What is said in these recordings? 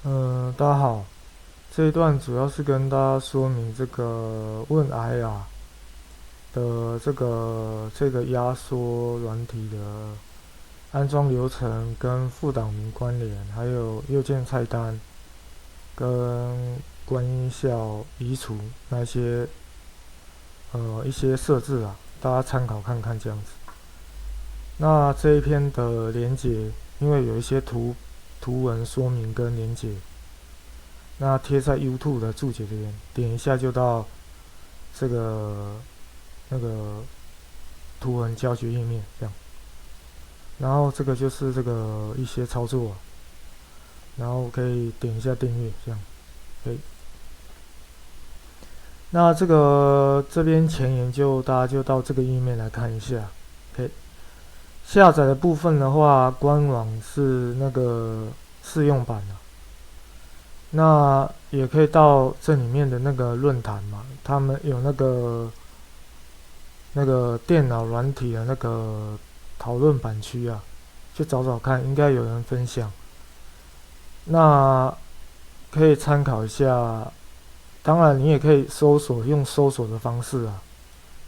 大家好，这一段主要是跟大家说明这个问 IR 的这个压缩软体的安装流程跟副档名关联，还有右键菜单跟关音效移除那些一些设置啊，大家参考看看这样子。那这一篇的连结，因为有一些图文说明跟连结。那贴在 YouTube 的注解这边，点一下就到这个那个图文教学页面这样。然后这个就是这个一些操作，然后可以点一下订阅这样。可以。那这边前言大家就到这个页面来看一下。OK，下载的部分的话，官网是那个试用版的。那也可以到这里面的那个论坛嘛，他们有那个电脑软体的那个讨论版区啊，去找找看，应该有人分享。那可以参考一下，当然你也可以用搜索的方式啊，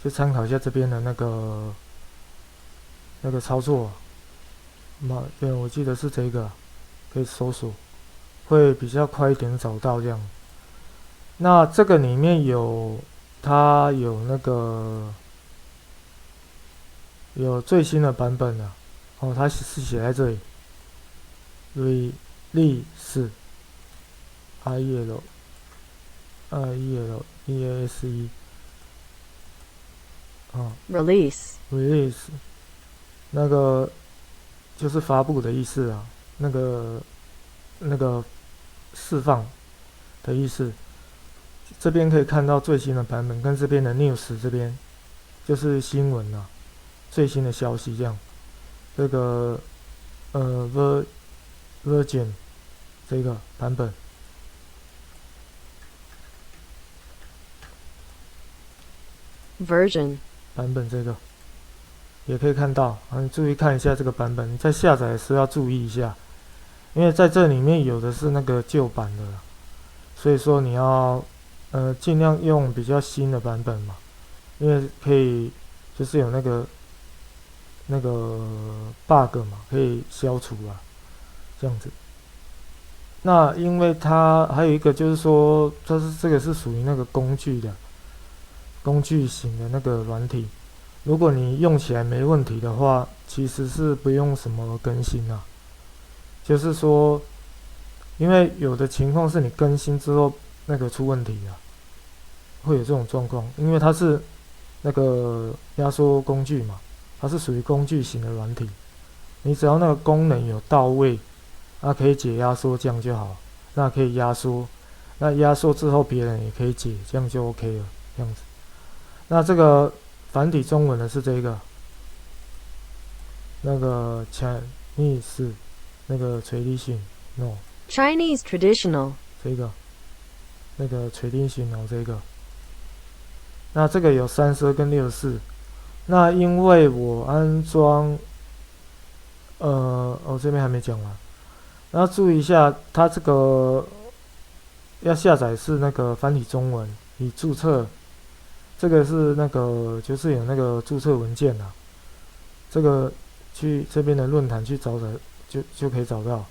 去参考一下这边的那个操作。对，我记得是这个，可以搜索。会比较快一点找到这样。那这个里面它有有最新的版本啊，它是写在这里，release IELEASE release 那个就是发布的意思啊，那个释放的意思。这边可以看到最新的版本，跟这边的 news 这边就是新闻啊，最新的消息这样。这个Virgin 这个版本这个也可以看到，你注意看一下这个版本，你在下载的时候要注意一下，因为在这里面有的是那个旧版的，所以说你要尽量用比较新的版本嘛，因为可以就是有那个bug 嘛，可以消除啊，这样子。那因为它还有一个就是说，这个是属于那个工具型的那个软体，如果你用起来没问题的话，其实是不用什么更新啊。就是说，因为有的情况是你更新之后那个出问题啊，会有这种状况，因为它是那个压缩工具嘛，它是属于工具型的软体，你只要那个功能有到位，可以解压缩这样就好，那可以压缩，那压缩之后别人也可以解，这样就 OK 了，这样子。那这个繁体中文的是这个，那个 Chinese 那个tradition no Chinese traditional 这个那个traditional这个，那这个有32跟64。那因为我安装，这边还没讲完。然后注意一下，它这个要下载是那个繁体中文，你注册这个是那个就是有那个注册文件啊，这个去这边的论坛去找就可以找到。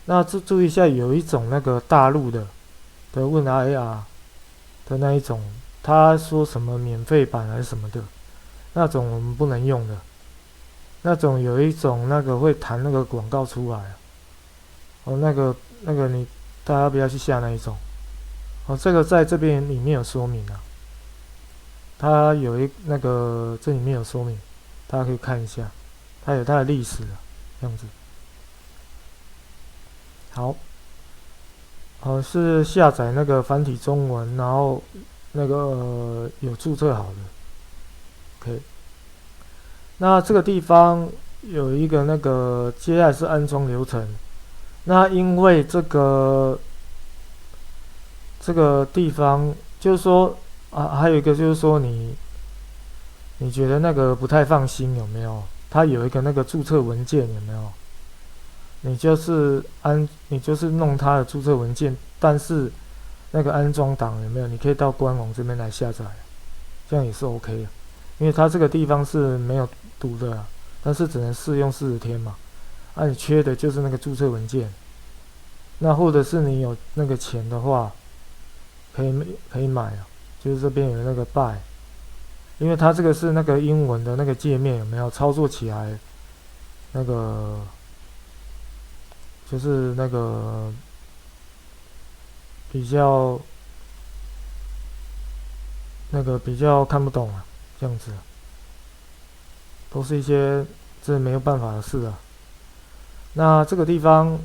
那注意一下，有一种那个大陆的问 IR 的那一种，他说什么免费版还是什么的，那种我们不能用的。那种有一种那个会弹那个广告出来，那个你大家不要去下那一种。这个在这边里面有说明啊，它有这里面有说明，大家可以看一下，它有它的历史啊，这样子。好，是下载那个繁体中文，然后有注册好的 ，OK。那这个地方有一个接下来是安装流程。那因为这个地方就是说还有一个就是说你觉得那个不太放心有没有？它有一个那个注册文件有没有？你就是弄它的注册文件，但是那个安装档有没有？你可以到官网这边来下载，这样也是 OK 的。因为它这个地方是没有读的啊，但是只能试用40天嘛。你缺的就是那个注册文件。那或者是你有那个钱的话，可以买啊，就是这边有那个 buy， 因为它这个是那个英文的那个界面有没有？操作起来那个就是那个比较看不懂啊，这样子都是一些这没有办法的事啊。那这个地方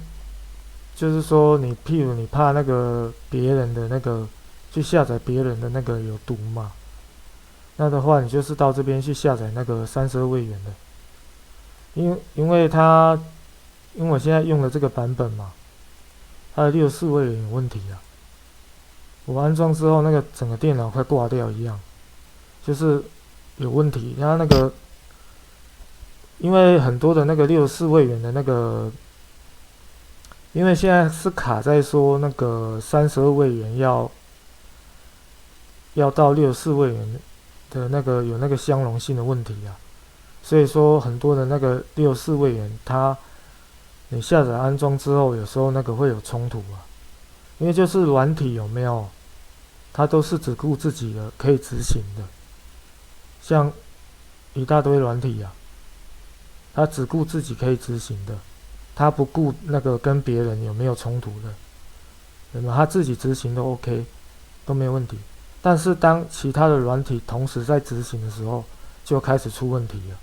就是说譬如你怕那个别人的那个去下载别人的那个有毒嘛，那的话你就是到这边去下载那个32位元的，因为我现在用的这个版本嘛，它的64位元有问题啊。我安装之后，那个整个电脑快挂掉一样，就是有问题。它那个因为很多的那个64位元的那个，因为现在是卡在说那个32位元要到64位元的那个有那个相容性的问题啊，所以说很多的那个64位元，你下载安装之后，有时候那个会有冲突啊，因为就是软体有没有，它都是只顾自己的可以执行的，像一大堆软体啊，它只顾自己可以执行的，它不顾那个跟别人有没有冲突的，那么它自己执行都 OK， 都没有问题。但是当其他的软体同时在执行的时候，就开始出问题了。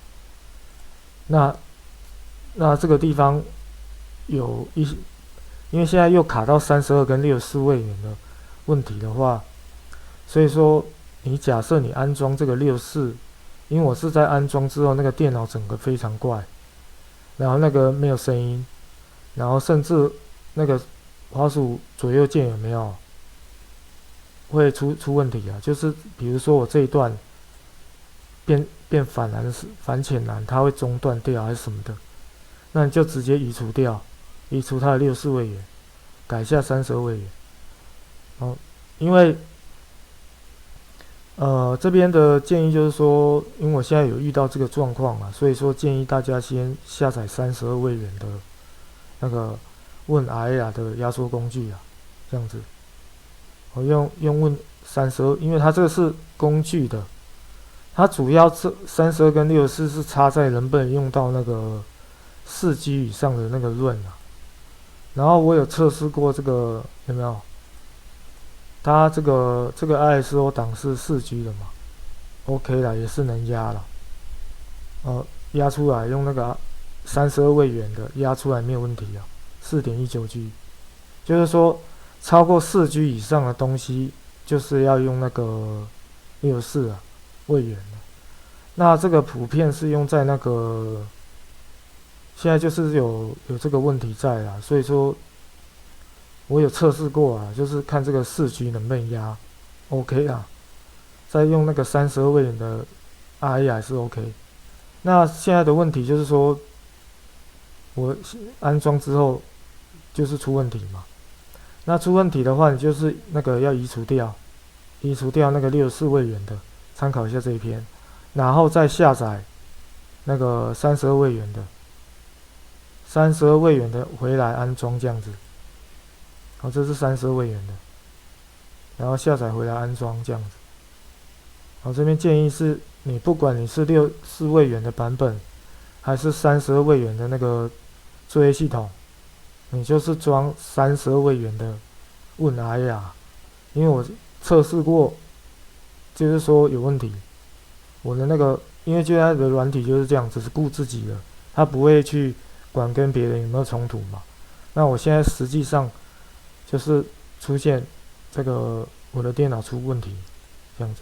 那这个地方有因为现在又卡到32跟64位元的问题的话，所以说你假设你安装这个64，因为我是在安装之后，那个电脑整个非常怪，然后那个没有声音，然后甚至那个滑鼠左右键有没有会出问题啊？就是比如说我这一段变反浅蓝，它会中断掉还是什么的，那你就直接移除掉，移除它的64位元，改下32位元。因为这边的建议就是说，因为我现在有遇到这个状况嘛，所以说建议大家先下载32位元的那个问 AIA 的压缩工具啊，这样子。我用问32，因为它这个是工具的，它主要是32跟64是差在能不能用到那个4G 以上的那个润啊。然后我有测试过这个有没有？它这个 ISO 档是4G 的嘛 ，OK 啦，也是能压了。压出来用那个32位元的压出来没有问题啊，4.19G， 就是说超过4G 以上的东西就是要用那个64位元的。那这个普遍是用在那个现在就是有这个问题在啦，所以说。我有测试过啊，就是看这个4G 能不能压 ，OK 啊。再用那个32位元的 RA 还是 OK。那现在的问题就是说，我安装之后就是出问题嘛。那出问题的话，你就是那个要移除掉那个64位元的，参考一下这一篇，然后再下载那个32位元的回来安装这样子。这是32位元的，然后下载回来安装这样子。这边建议是你不管你是64位元的版本，还是32位元的那个作业系统，你就是装32位元的问 AIA， 因为我测试过，就是说有问题。我的那个因为现在的软体就是这样，只是顾自己的，它不会去管跟别人有没有冲突嘛。那我现在实际上。就是出现这个我的电脑出问题这样子，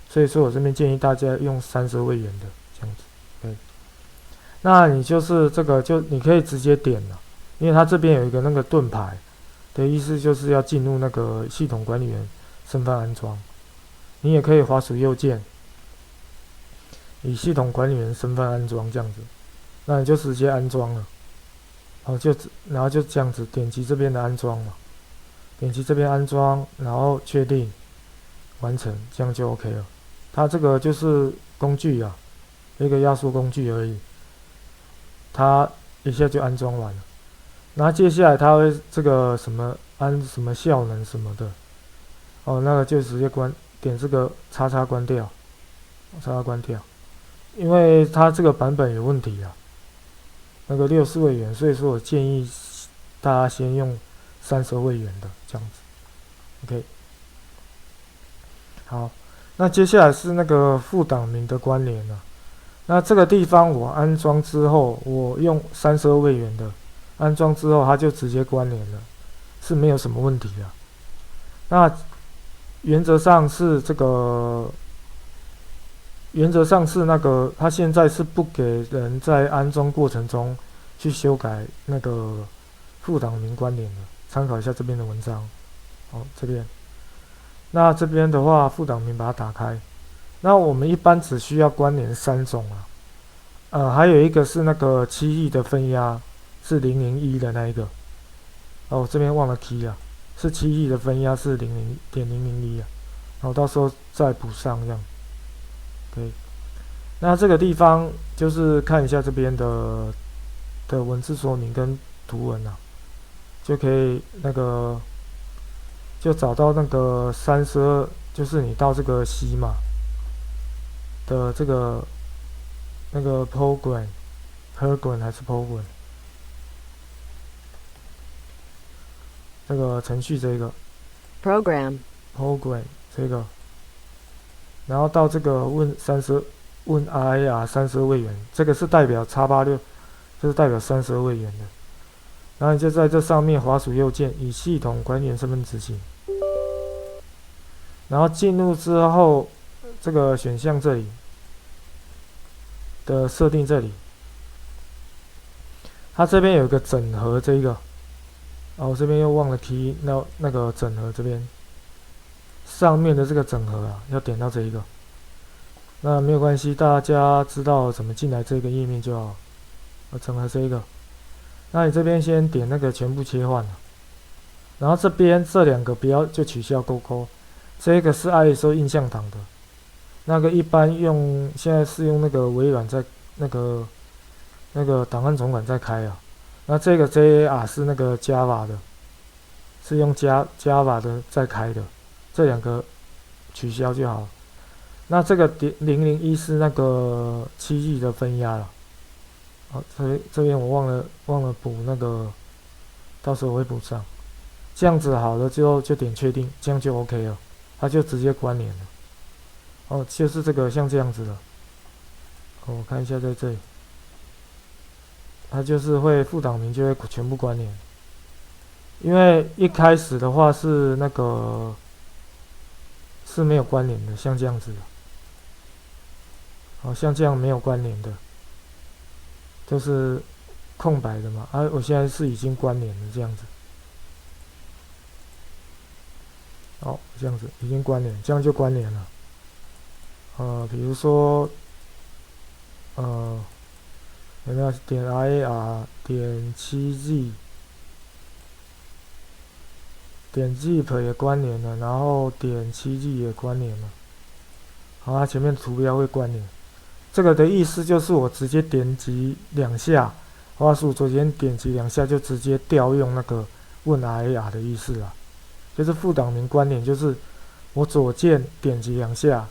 所以说我这边建议大家用32位元的这样子。对，那你就是这个你可以直接点了，因为它这边有一个那个盾牌的意思，就是要进入那个系统管理员身份安装。你也可以滑鼠右键，以系统管理员身份安装这样子，那你就直接安装了。然后就这样子点击这边的安装嘛，点击这边安装，然后确定完成，这样就 OK 了。它这个就是工具啊，一个压缩工具而已，它一下就安装完了。那接下来它会这个什么安什么效能什么的，那个就直接点这个叉叉关掉，叉叉关掉，因为它这个版本有问题啊，那个64位元，所以说我建议大家先用32位元的这样子 ，OK。好，那接下来是那个副档名的关联了。那这个地方我安装之后，我用32位元的安装之后，它就直接关联了，是没有什么问题的。那原则上是那个，它现在是不给人在安装过程中去修改那个副档名关联的。参考一下这边的文章，这边。那这边的话，副档名把它打开。那我们一般只需要关联3种啊，还有一个是那个7亿的分压，是001的那一个。这边忘了 key 啊，是7亿的分压是0.001啊，然后到时候再补上这样。OK， 那这个地方就是看一下这边的文字说明跟图文啊，就可以就找到那个32，就是你到这个 C 嘛的这个那个 program 还是 program 这个程序这个 program 这个，然后到这个问RAR 32位元，这个是代表 X86， 这是代表32位元的。然后你就在这上面滑鼠右键，以系统关联身份执行。然后进入之后，这个选项这里的设定这里，它这边有一个整合这一个，我这边又忘了提那个整合这边上面的这个整合啊，要点到这一个。那没有关系，大家知道怎么进来这个页面就好。整合这一个。那你这边先点那个全部切换了，然后这边这2个不要就取消勾勾，这个是 ISO 印象档的，那个一般现在是用那个微软在那个档案总管在开啊，那这个 JAR 是那个 Java 的，是用 Java 的在开的，这2个取消就好。那这个001是那个7亿的分压了。这边我忘了补那个，到时候我会补上。这样子好了之后就点确定，这样就 OK 了，它就直接关联了。就是这个像这样子的。我看一下在这里，它就是会副档名就会全部关联。因为一开始的话是那个是没有关联的，像这样子的。像这样没有关联的。就是空白的嘛，我现在是已经关联了这样子，这样子已经关联，这样就关联了。比如说，有没有点 IAR 点7G 点 Zip 也关联了，然后点7G 也关联了，它前面图标会关联。这个的意思就是我直接点击2下，滑鼠左键点击2下就直接调用那个问 RAR 的意思啦。就是副档名关联，就是我左键点击2下，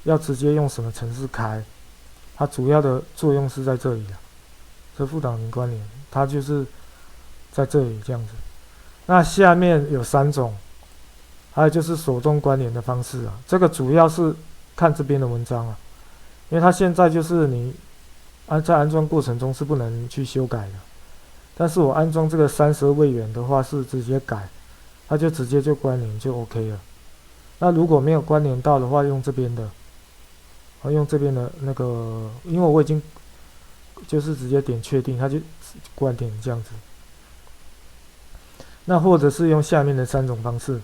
要直接用什么程式开，它主要的作用是在这里啦。这副档名关联，它就是在这里这样子。那下面有3种，还有就是手动关联的方式啊。这个主要是看这边的文章啊。因为它现在就是你在安装过程中是不能去修改的，但是我安装这个32位元的话是直接改，它就直接就关联就 OK 了。那如果没有关联到的话，用这边的，用这边的那个，因为我已经就是直接点确定，它就关联这样子。那或者是用下面的3种方式，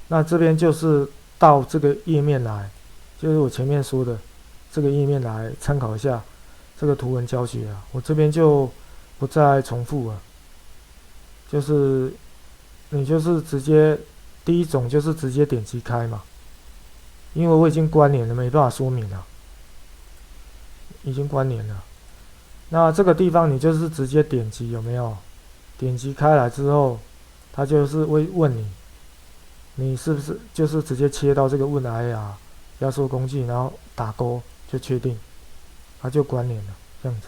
那这边就是到这个页面来，就是我前面说的。这个页面来参考一下这个图文教学啊，我这边就不再重复了。就是你就是直接第一种就是直接点击开嘛，因为我已经关联了，没办法说明了，已经关联了。那这个地方你就是直接点击有没有？点击开来之后，它就是会问你，你是不是就是直接切到这个问 IR 压缩工具，然后打勾就确定，它就关联了这样子。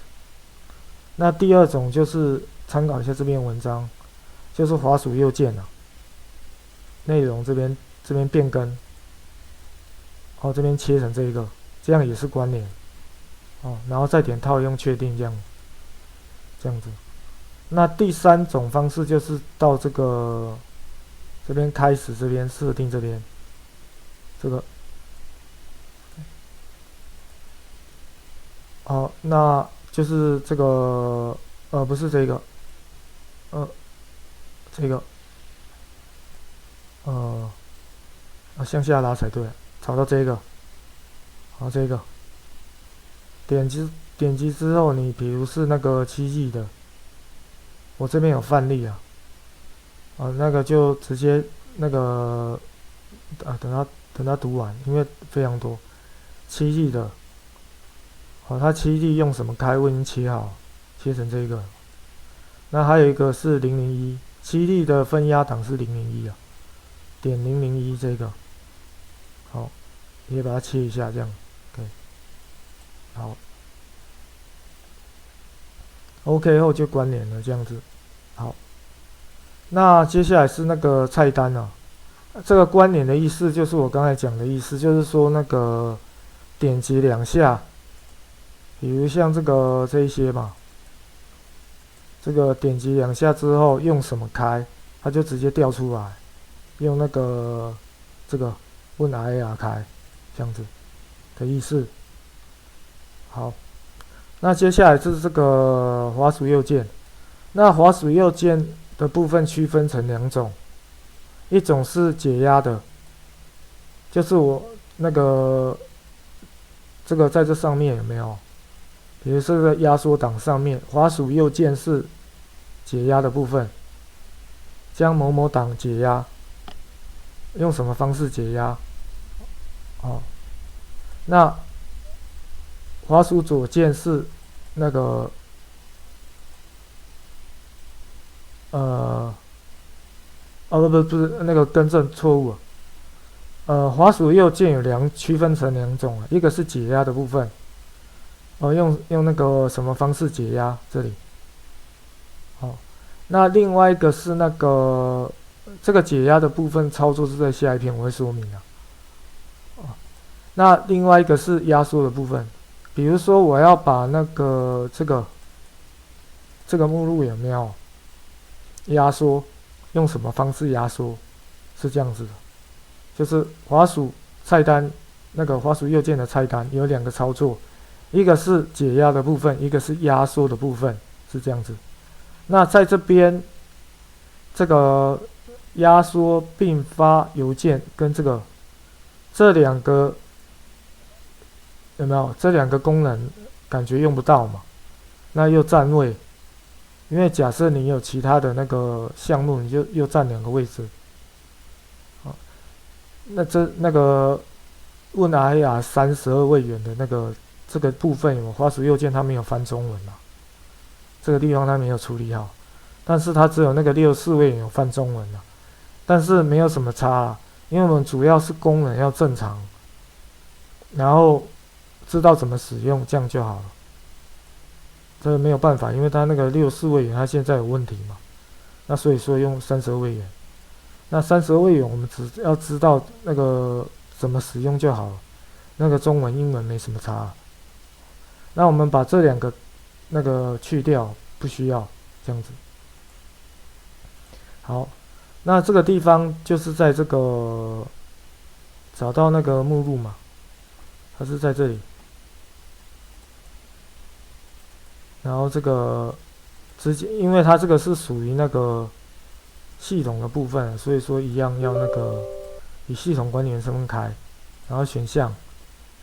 那第二种就是参考一下这篇文章，就是滑鼠右键啊，内容这边变更，这边切成这个，这样也是关联然后再点套用确定这样子。那第三种方式就是到这边开始这边设定这边这个那就是这个不是这个这个向下拉才对，找到这个，这个点击之后，你比如是那个7G 的，我这边有范例啊，那个就直接那个等它读完，因为非常多7G 的，它7G 用什么开我已经切好，切成这个。那还有一个是001，7G 的分压档是001啊，点001这个，好，也把它切一下这样 ，OK， 好 ，OK 后就关联了这样子，好。那接下来是那个菜单啊，这个关联的意思就是我刚才讲的意思，就是说那个点击2下，比如像这一些嘛，这个点击2下之后用什么开，它就直接调出来，用那个这个问 IR 开，这样子的意思。好，那接下来就是这个滑鼠右键，那滑鼠右键的部分区分成2种，一种是解压的，就是我那个这个在这上面有没有？比如这个压缩档上面，滑鼠右键是解压的部分，将某某档解压，用什么方式解压？那滑鼠左键是那个不是那个更正错误滑鼠右键有区分成2种，一个是解压的部分，用那个什么方式解压这里，那另外一个是那个这个解压的部分操作是在下一篇我会说明那另外一个是压缩的部分，比如说我要把那个这个目录有没有压缩，用什么方式压缩？是这样子的，就是滑鼠菜单那个滑鼠右键的菜单有2个操作，一个是解压的部分，一个是压缩的部分，是这样子。那在这边这个压缩并发邮件跟这2个有没有？这2个功能感觉用不到嘛？那又占位，因为假设你有其他的那个项目，你就又占2个位置。那个问 IR 32位元的这个部分，有滑鼠右键它没有翻中文啊，这个地方它没有处理好，但是它只有那个64位元有翻中文啊，但是没有什么差啊，因为我们主要是功能要正常，然后知道怎么使用，这样就好了。这个没有办法，因为它那个64位元它现在有问题嘛，那所以说用32位元。那32位元我们只要知道那个怎么使用就好了，那个中文英文没什么差那我们把这2个那个去掉，不需要这样子。好，那这个地方就是在这个找到那个目录嘛，它是在这里，然后这个直接，因为它这个是属于那个系统的部分，所以说一样要那个以系统管理员身份开，然后选项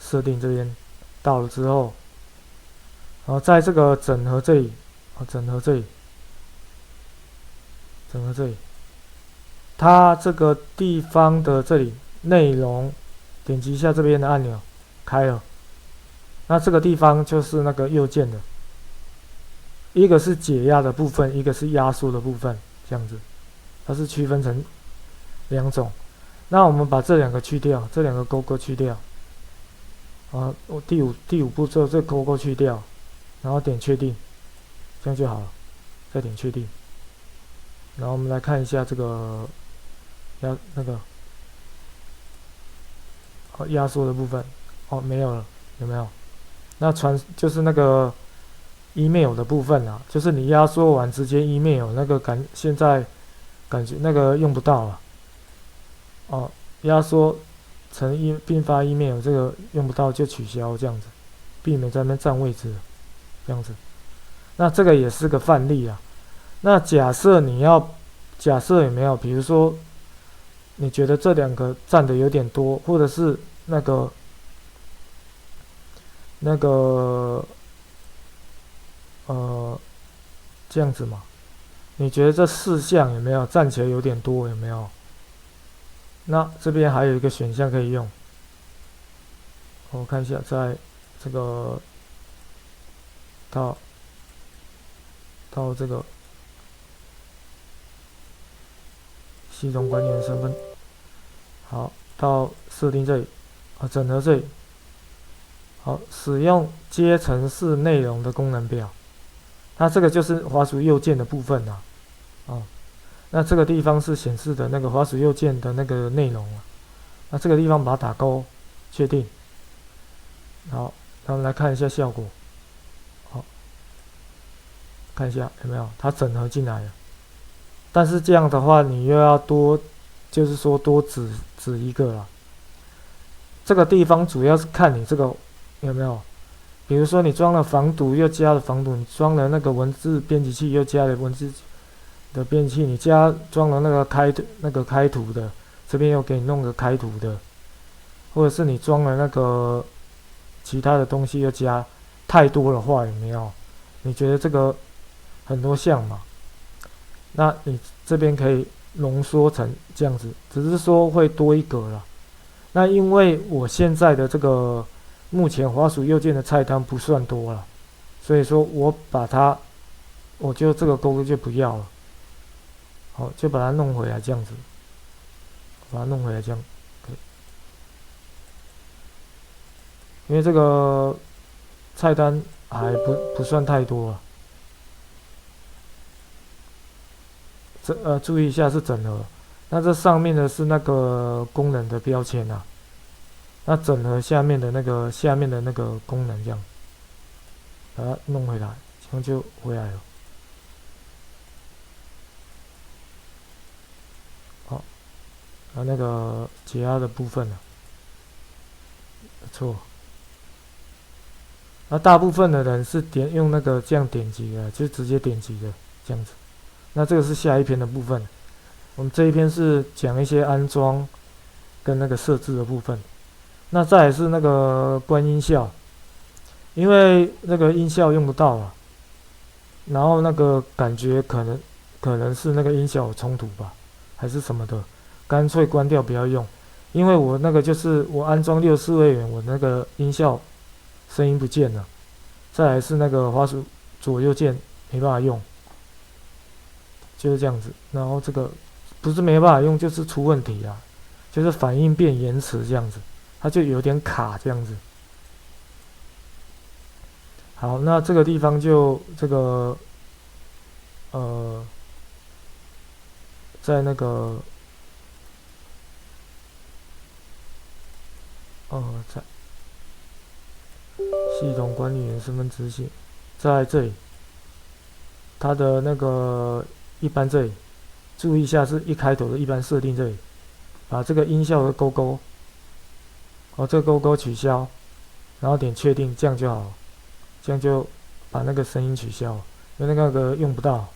设定这边到了之后，然后在这个整合这里，整合这里，整合这里，它这个地方的这里内容，点击一下这边的按钮，开了。那这个地方就是那个右键的，一个是解压的部分，一个是压缩的部分，这样子，它是区分成两种。那我们把这两个去掉，这两个勾勾去掉。我第五步骤这勾勾去掉，然后点确定，这样就好了。再点确定，然后我们来看一下这个压缩的部分，没有了，有没有？那就是那个 email 的部分啊，就是你压缩完直接 email 那个现在感觉那个用不到了。压缩成并发 email 这个用不到就取消，这样子，避免在那边占位置，这样子。那这个也是个范例啊。那假设有没有，比如说你觉得这两个占的有点多，或者是那个这样子嘛？你觉得这4项有没有占起来有点多？有没有？那这边还有一个选项可以用，我看一下，在这个到这个系统管理员身份，好，到设定这里，整合这里，好，使用阶层式内容的功能表，它这个就是滑鼠右键的部分啦，那这个地方是显示的那个滑鼠右键的那个内容啊，那这个地方把它打勾，确定，好，那我们来看一下效果，好，看一下有没有它整合进来了，但是这样的话你又要就是说多指一个啦，这个地方主要是看你这个有没有，比如说你装了防毒又加了防毒，你装了那个文字编辑器又加了文字的编辑器，你装了那个开图的，这边又给你弄个开图的，或者是你装了那个其他的东西又加太多的话，有没有？你觉得这个很多项嘛？那你这边可以浓缩成这样子，只是说会多一格啦。那因为我现在的这个目前滑鼠右键的菜单不算多了，所以说我就这个勾就不要了，好，就把它弄回来这样子，把它弄回来这样，因为这个菜单还不算太多啊。注意一下是整合，那这上面的是那个功能的标签啊，那整合下面的那个功能这样，把它弄回来，这样就回来了。好，那个解压的部分呢？错。那大部分的人是用那个这样点击的，就直接点击的这样子。那这个是下一篇的部分，我们这一篇是讲一些安装跟那个设置的部分。那再来是那个关音效，因为那个音效用不到啊，然后那个感觉可能是那个音效有冲突吧，还是什么的，干脆关掉不要用。因为我那个就是我安装64位元，我那个音效声音不见了。再来是那个滑鼠左右键没办法用。就是这样子，然后这个不是没办法用，就是出问题啊，就是反应变延迟这样子，它就有点卡这样子。好，那这个地方就这个在那个在系统管理员身份执行，在这里，它的那个一般这里，注意一下是一开头的一般设定这里，把这个音效的勾勾，这个勾勾取消，然后点确定，这样就好了，这样就把那个声音取消了，因为那个用不到。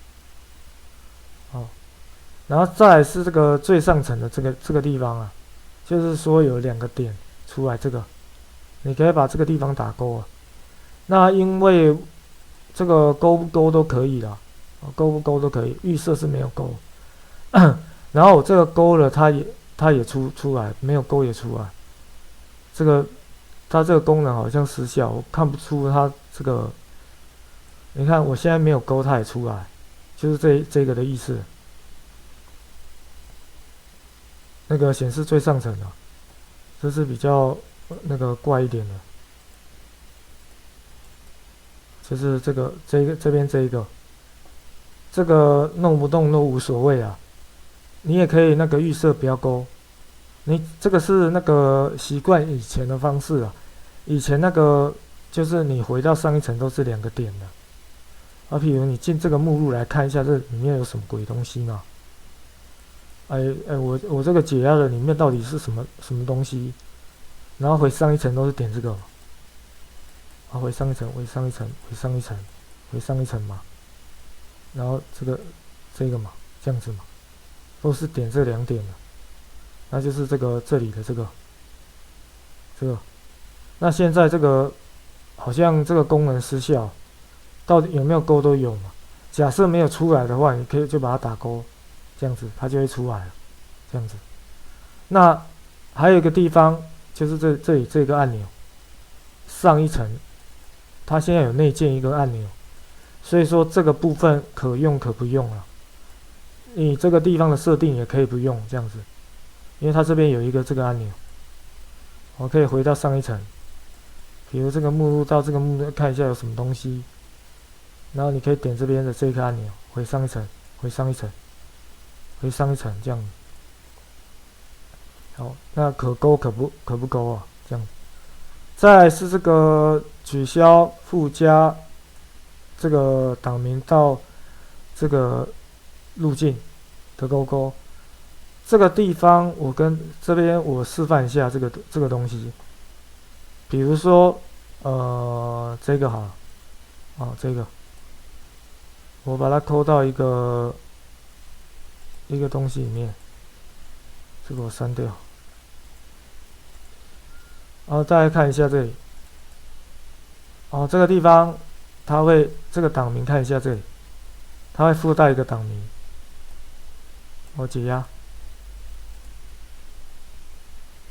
然后再来是这个最上层的这个地方啊，就是说有2个点出来，这个你可以把这个地方打勾啊。那因为这个勾不勾都可以啦，勾不勾都可以，预设是没有勾。然后我这个勾了，它也出来，没有勾也出来。它这个功能好像失效，我看不出它这个。你看我现在没有勾，它也出来，就是这个的意思。那个显示最上层啊，这是比较那个怪一点的，就是这边这个弄不动都无所谓啊。你也可以那个预设不要勾，你这个是那个习惯以前的方式啊。以前那个就是你回到上一层都是2个点的。譬如你进这个目录来看一下，这里面有什么鬼东西嘛？我这个解压的里面到底是什么东西？然后回上一层都是点这个嘛，回上一层，回上一层，回上一层，回上一层嘛。然后这个嘛，这样子嘛，都是点这2点的。那就是这里的这个。那现在这个好像这个功能失效，到底有没有勾都有嘛？假设没有出来的话，你可以就把它打勾，这样子它就会出来了，这样子。那还有一个地方就是这里这个按钮，上一层，它现在有内建一个按钮，所以说这个部分可用可不用了。你这个地方的设定也可以不用这样子，因为它这边有一个这个按钮，我可以回到上一层，比如这个目录到这个目录看一下有什么东西，然后你可以点这边的这个按钮，回上一层，回上一层，回上一层这样。好，那可勾可不勾啊？这样。再来是这个取消附加这个档名到这个路径的勾勾。这个地方我跟这边我示范一下这个东西。比如说这个好了，这个我把它抠到一个东西里面，这个我删掉。然后再来看一下这里，这个地方它会这个档名看一下这里，它会附带一个档名，我解压。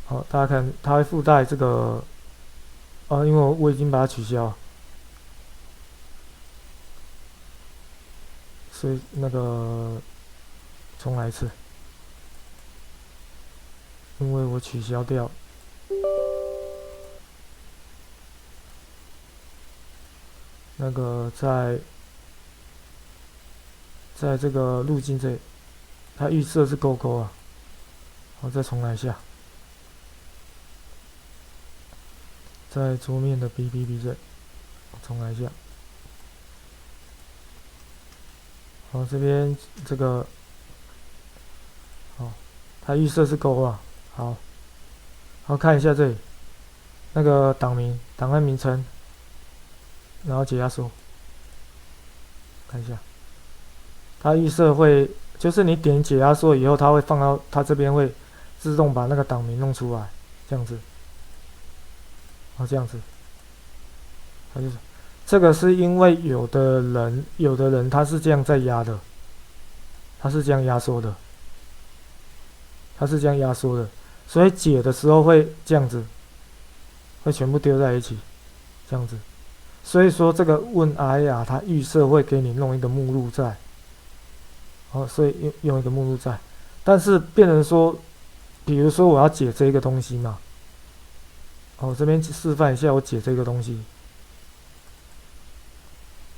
好，大家看它会附带这个，因为我已经把它取消了，所以那个重来一次，因为我取消掉。那个在这个路径这里，它预设是勾勾啊，我再重来一下，在桌面的 BBB 这里，重来一下。好，这边这个，它预设是勾啊，好看一下这里，那个档案名称。然后解压缩，看一下，它预设会，就是你点解压缩以后，它会放到它这边会自动把那个档名弄出来，这样子，这样子，它就是这个是因为有的人他是这样在压的，他是这样压缩的，所以解的时候会这样子，会全部丢在一起，这样子。所以说这个问呀，它预设会给你弄一个目录在，所以用一个目录在，但是变成说，比如说我要解这个东西嘛，我这边示范一下我解这个东西，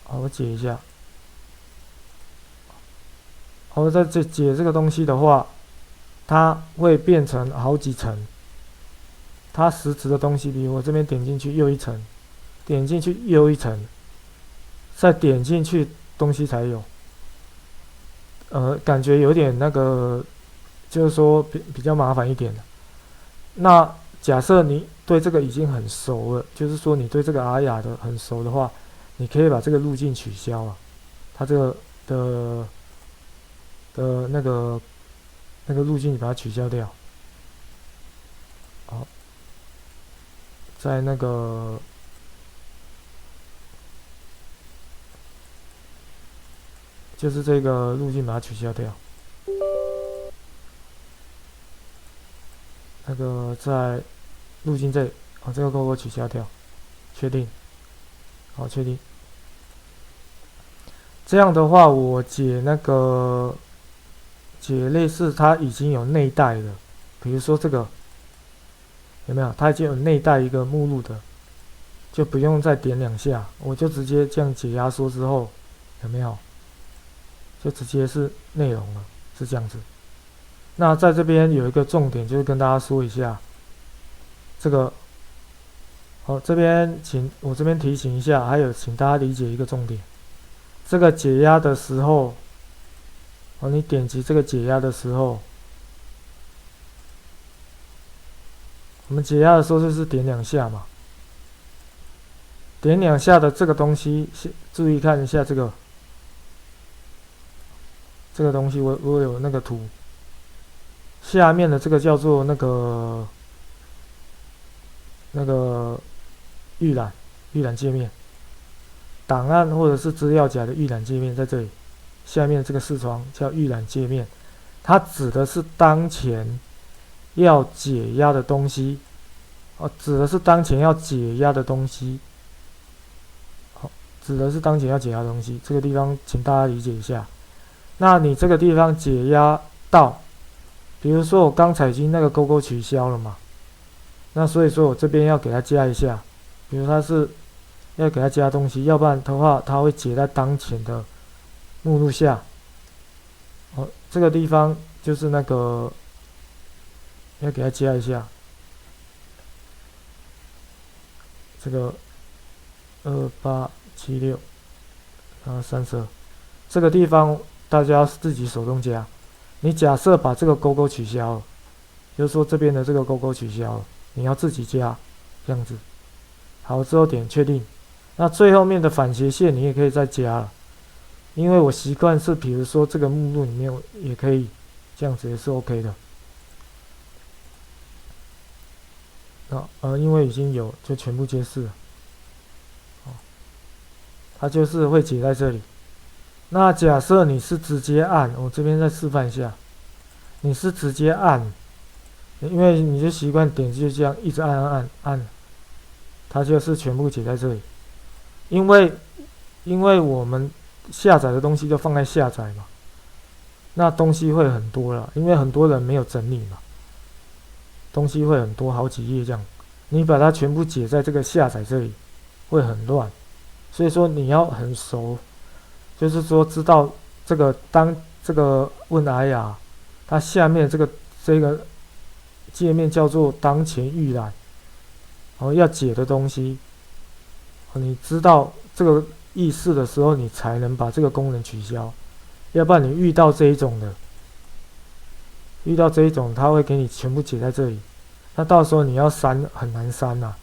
我解一下，在这解这个东西的话，它会变成好几层，它实质的东西，比如我这边点进去又一层。点进去又一层，再点进去东西才有，感觉有点那个，就是说比较麻烦一点的。那假设你对这个已经很熟了，就是说你对这个阿雅的很熟的话，你可以把这个路径取消啊，它这个的那个路径你把它取消掉。好，在那个。就是这个路径把它取消掉。那个在路径这里，这个勾勾取消掉，确定，好，确定。这样的话，我解类似它已经有内带的，比如说这个有没有？它已经有内带一个目录的，就不用再点2下，我就直接这样解压缩之后，有没有？就直接是内容了，是这样子。那在这边有一个重点，就是跟大家说一下，这个，这边我这边提醒一下，还有请大家理解一个重点，这个解压的时候，你点击这个解压的时候，我们解压的时候就是点2下嘛，点2下的这个东西，注意看一下这个东西，我有那个图。下面的这个叫做那个预览界面，档案或者是资料夹的预览界面在这里。下面这个视窗叫预览界面，它指的是当前要解压的东西，指的是当前要解压的东西，指的是当前要解压的东西。这个地方请大家理解一下。那你这个地方解压到。比如说我刚才已经那个勾勾取消了嘛，那所以说我这边要给它加一下，比如它是要给它加东西，要不然的话它会解在当前的目录下。这个地方就是那个要给它加一下，这个2876，然后32，这个地方大家要自己手动加。你假设把这个勾勾取消了，就是说这边的这个勾勾取消了，你要自己加，这样子。好，之后点确定。那最后面的反斜线你也可以再加了，因为我习惯是，比如说这个目录里面也可以这样子，也是 OK 的。因为已经有，就全部揭示了。它就是会解在这里。那假设你是直接按，我这边再示范一下，你是直接按，因为你就习惯点击就这样一直按，它就是全部解在这里。因为我们下载的东西就放在下载嘛，那东西会很多了，因为很多人没有整理嘛，东西会很多，好几页这样，你把它全部解在这个下载这里，会很乱，所以说你要很熟。就是说，知道这个当这个问答呀，它下面这个界面叫做当前预览，要解的东西，你知道这个意思的时候，你才能把这个功能取消，要不然你遇到这一种，它会给你全部解在这里，那到时候你要删很难删呐，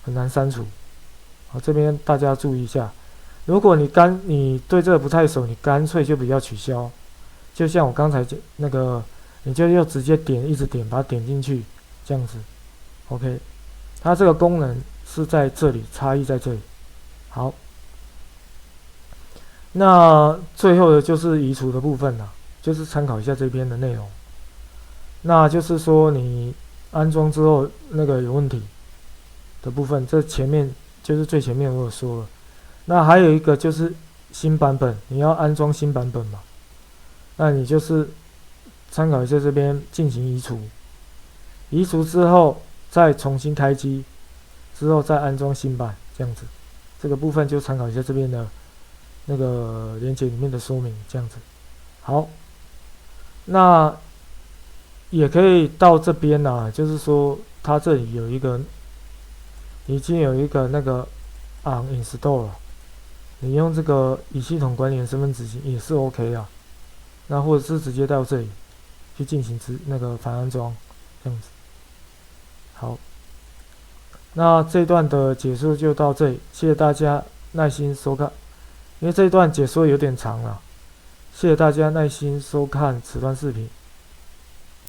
很难删除。这边大家注意一下。如果你对这个不太熟，你干脆就不要取消，就像我刚才那个，你就直接一直点，把它点进去，这样子 ，OK。它这个功能是在这里，差异在这里。好，那最后的就是移除的部分啦，就是参考一下这边的内容。那就是说你安装之后那个有问题的部分，这前面就是最前面我有说了。那还有一个就是新版本，你要安装新版本嘛？那你就是参考一下这边进行移除，移除之后再重新开机，之后再安装新版，这样子。这个部分就参考一下这边的那个连结里面的说明，这样子。好，那也可以到这边啦，就是说它这里已经有一个那个 uninstall 了。你用这个以系统管理员身份执行也是 OK 啊，那或者是直接到这里去进行那个反安装，这样子。好，那这段的解说就到这里，谢谢大家耐心收看，因为这一段解说有点长了，谢谢大家耐心收看此段视频。